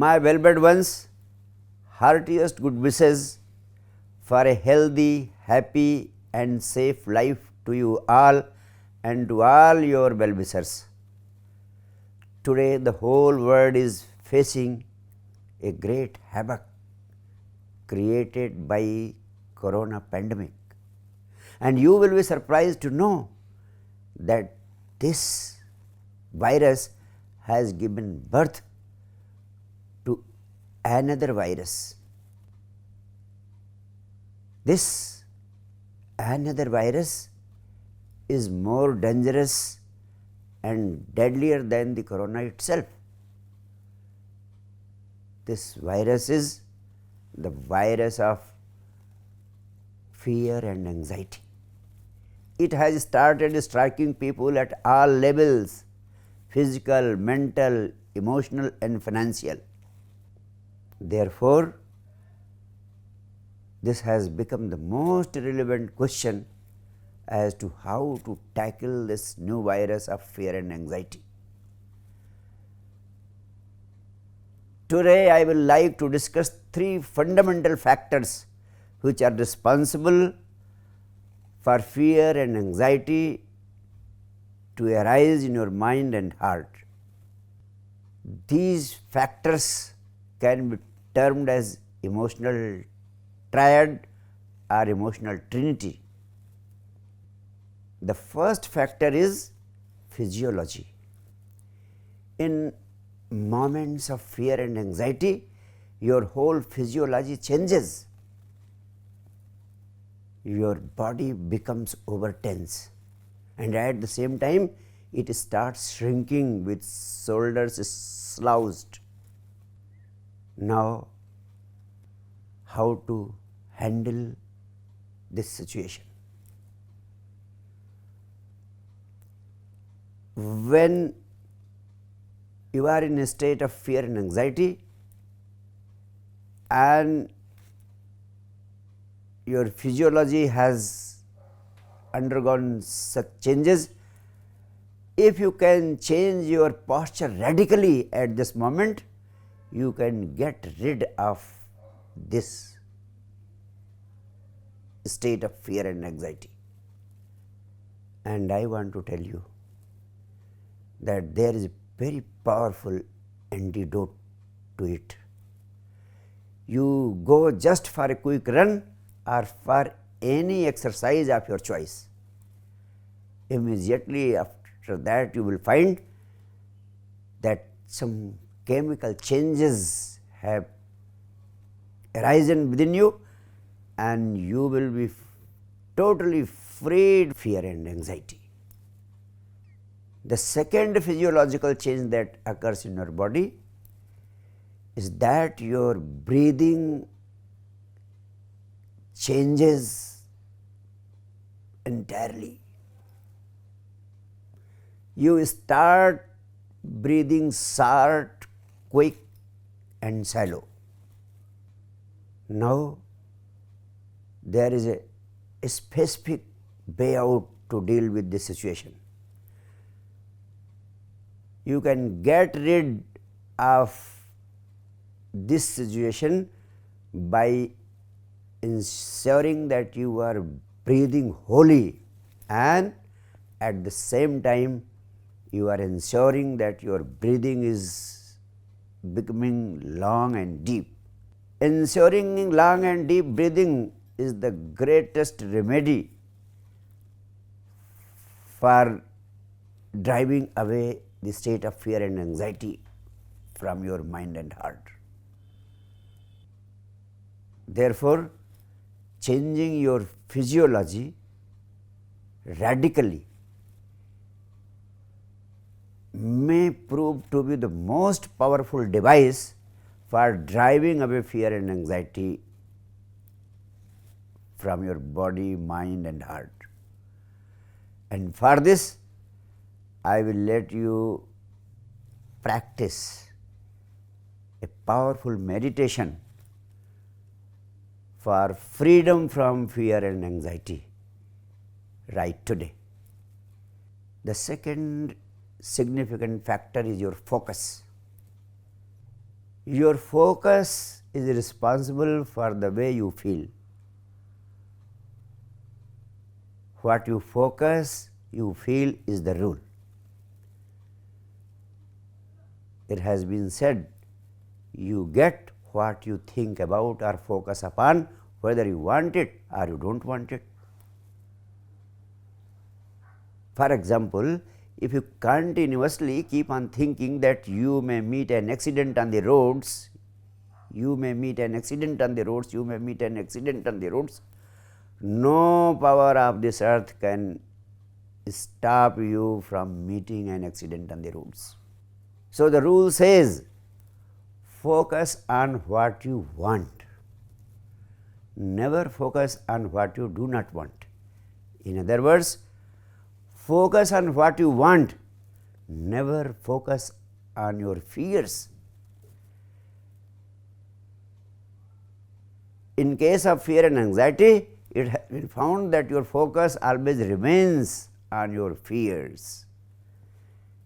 My well-bred ones, heartiest good wishes for a healthy, happy and safe life to you all and to all your well-wishers. Today the whole world is facing a great havoc created by corona pandemic, and you will be surprised to know that this virus has given birth to another virus. This another virus is more dangerous and deadlier than the corona itself. This virus is the virus of fear and anxiety. It has started striking people at all levels: physical, mental, emotional and financial. Therefore, this has become the most relevant question as to how to tackle this new virus of fear and anxiety. Today, I will like to discuss three fundamental factors which are responsible for fear and anxiety to arise in your mind and heart. These factors can be termed as emotional triad or emotional trinity. The first factor is physiology. In moments of fear and anxiety, your whole physiology changes. Your body becomes over tense, and at the same time it starts shrinking with shoulders slouched. Now, how to handle this situation? When you are in a state of fear and anxiety and your physiology has undergone such changes, if you can change your posture radically at this moment, you can get rid of this state of fear and anxiety. And I want to tell you that there is a very powerful antidote to it. You go just for a quick run or for any exercise of your choice. Immediately after that, you will find that some chemical changes have arisen within you, and you will be totally freed from fear and anxiety. The second physiological change that occurs in your body is that your breathing changes entirely. You start breathing short, quick and shallow. Now, there is a specific way out to deal with this situation. You can get rid of this situation by ensuring that you are breathing wholly, and at the same time you are ensuring that your breathing is becoming long and deep. Ensuring long and deep breathing is the greatest remedy for driving away the state of fear and anxiety from your mind and heart. Therefore, changing your physiology radically may prove to be the most powerful device for driving away fear and anxiety from your body, mind and heart. And for this, I will let you practice a powerful meditation for freedom from fear and anxiety right today. The second significant factor is your focus. Your focus is responsible for the way you feel. What you focus, you feel is the rule. It has been said, you get what you think about or focus upon, whether you want it or you don't want it. For example, if you continuously keep on thinking that you may meet an accident on the roads, you may meet an accident on the roads, you may meet an accident on the roads, no power of this earth can stop you from meeting an accident on the roads. So, the rule says, focus on what you want, never focus on what you do not want. In other words, focus on what you want, never focus on your fears. In case of fear and anxiety, it has been found that your focus always remains on your fears.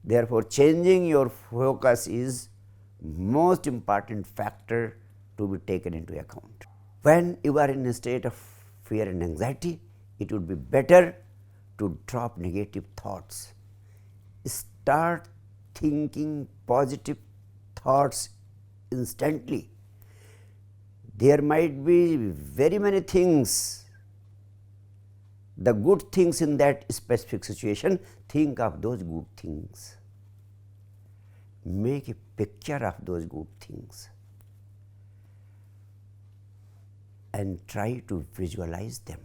Therefore, changing your focus is most important factor to be taken into account. When you are in a state of fear and anxiety, it would be better to drop negative thoughts. Start thinking positive thoughts instantly. There might be very many things, the good things in that specific situation, think of those good things. Make a picture of those good things and try to visualize them.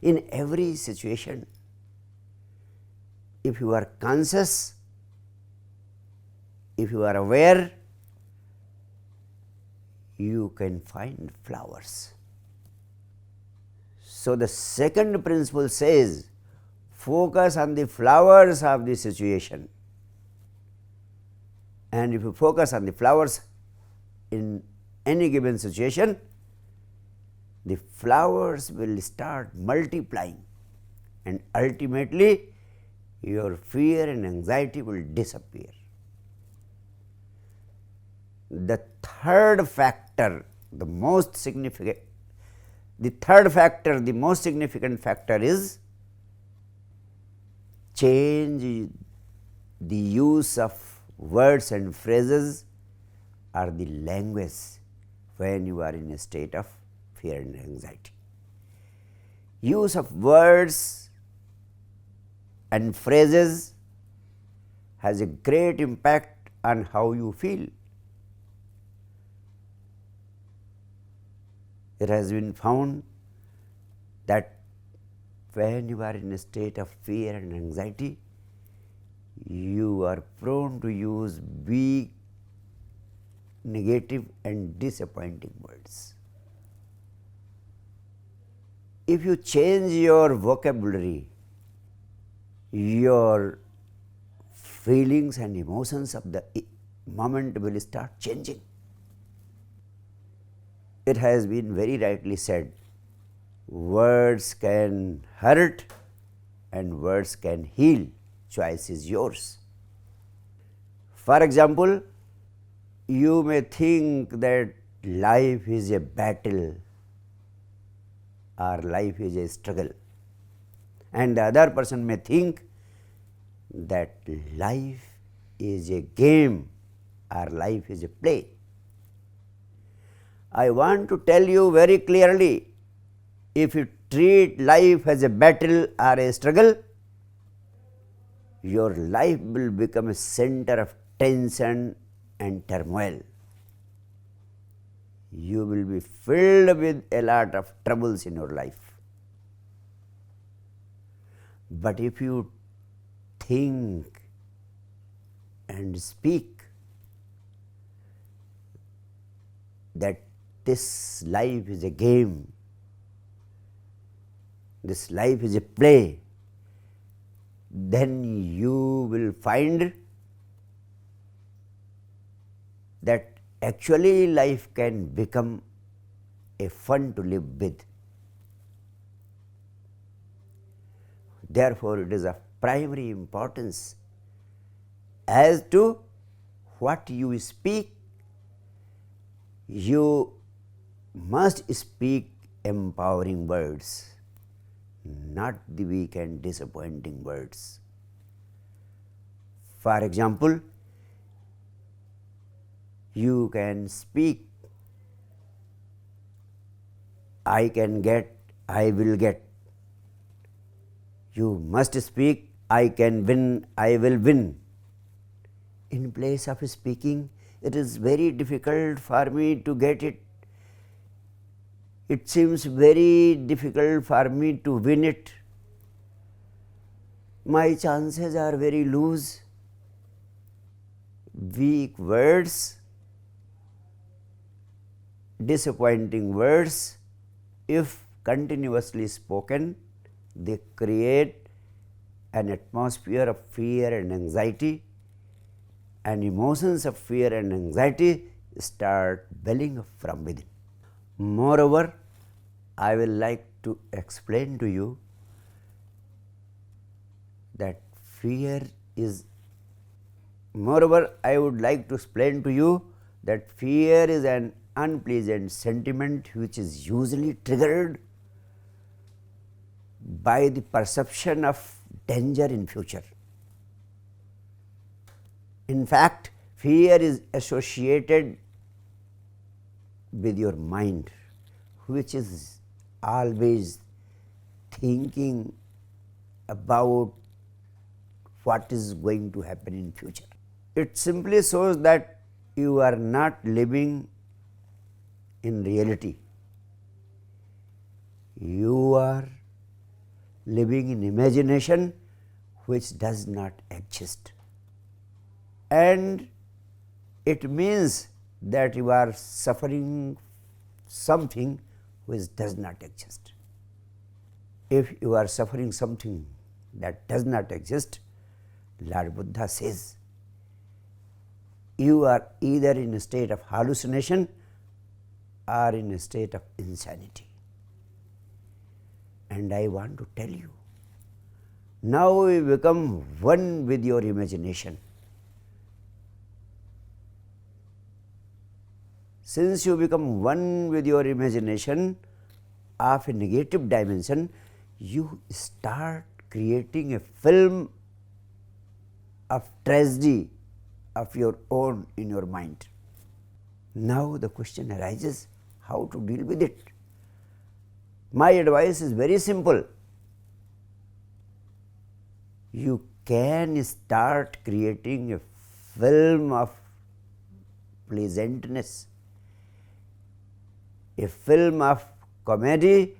In every situation, if you are conscious, if you are aware, you can find flowers. So, the second principle says, focus on the flowers of the situation, and if you focus on the flowers in any given situation, the flowers will start multiplying, and ultimately your fear and anxiety will disappear. The third factor, the most significant factor is change the use of words and phrases or the language when you are in a state of fear and anxiety. Use of words and phrases has a great impact on how you feel. It has been found that when you are in a state of fear and anxiety, you are prone to use big, negative and disappointing words. If you change your vocabulary, your feelings and emotions of the moment will start changing. It has been very rightly said, words can hurt and words can heal. Choice is yours. For example, you may think that life is a battle or life is a struggle, and the other person may think that life is a game or life is a play. I want to tell you very clearly, if you treat life as a battle or a struggle, your life will become a center of tension and turmoil. You will be filled with a lot of troubles in your life. But if you think and speak that this life is a game, this life is a play, then you will find that actually life can become a fun to live with. Therefore, it is of primary importance as to what you speak You must speak empowering words, not the weak and disappointing words. For example, you can speak, I can get, I will get. You must speak, I can win, I will win. In place of speaking, it is very difficult for me to get it. It seems very difficult for me to win it. My chances are very loose. Weak words, disappointing words, if continuously spoken, they create an atmosphere of fear and anxiety, and emotions of fear and anxiety start welling up from within. Moreover, I will like to explain to you that fear is, moreover, I would like to explain to you that fear is an unpleasant sentiment which is usually triggered by the perception of danger in future. In fact, fear is associated with your mind, which is always thinking about what is going to happen in future. It simply shows that you are not living in reality. You are living in imagination which does not exist. And it means that you are suffering something which does not exist. If you are suffering something that does not exist, Lord Buddha says, you are either in a state of hallucination or in a state of insanity. And I want to tell you, now you become one with your imagination. Since you become one with your imagination of a negative dimension, you start creating a film of tragedy of your own in your mind. Now the question arises, how to deal with it? My advice is very simple. You can start creating a film of pleasantness, a film of comedy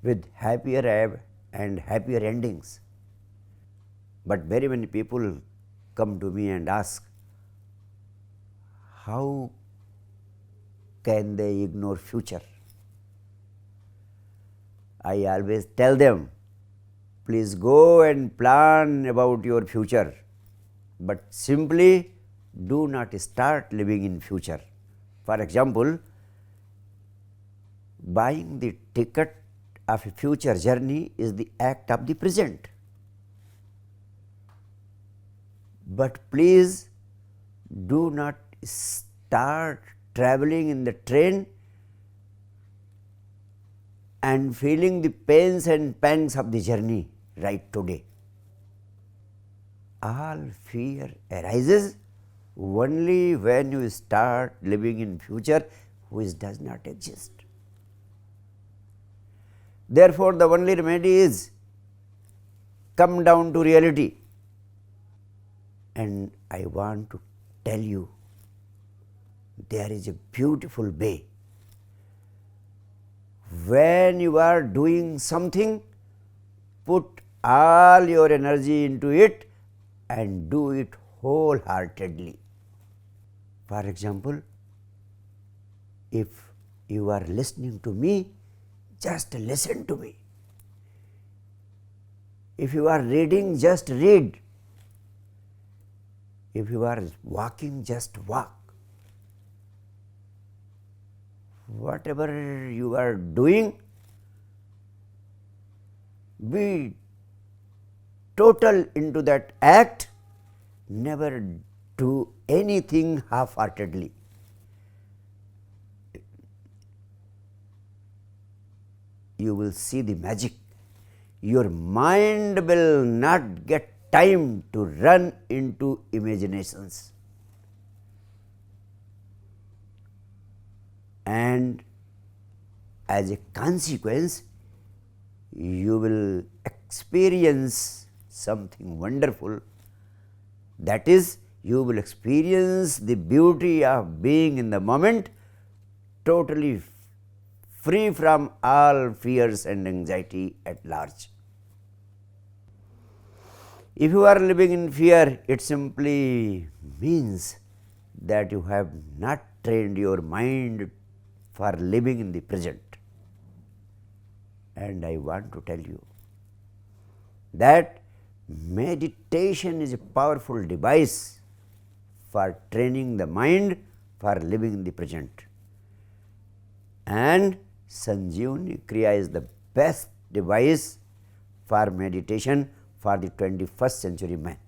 with happier and happier endings. But very many people come to me and ask, how can they ignore future? I always tell them, please go and plan about your future, but simply do not start living in future. For example, buying the ticket of a future journey is the act of the present. But please do not start traveling in the train and feeling the pains and pangs of the journey right today. All fear arises only when you start living in future which does not exist. Therefore, the only remedy is come down to reality. And I want to tell you, there is a beautiful way. When you are doing something, put all your energy into it and do it wholeheartedly. For example, if you are listening to me, just listen to me. If you are reading, just read. If you are walking, just walk. Whatever you are doing, be total into that act, never do anything half-heartedly. you will see the magic. Your mind will not get time to run into imaginations. And as a consequence, you will experience something wonderful. That is, you will experience the beauty of being in the moment, totally free from all fears and anxiety at large. If you are living in fear, it simply means that you have not trained your mind for living in the present. And I want to tell you that meditation is a powerful device for training the mind for living in the present. And Sanjeevani Kriya is the best device for meditation for the 21st century man.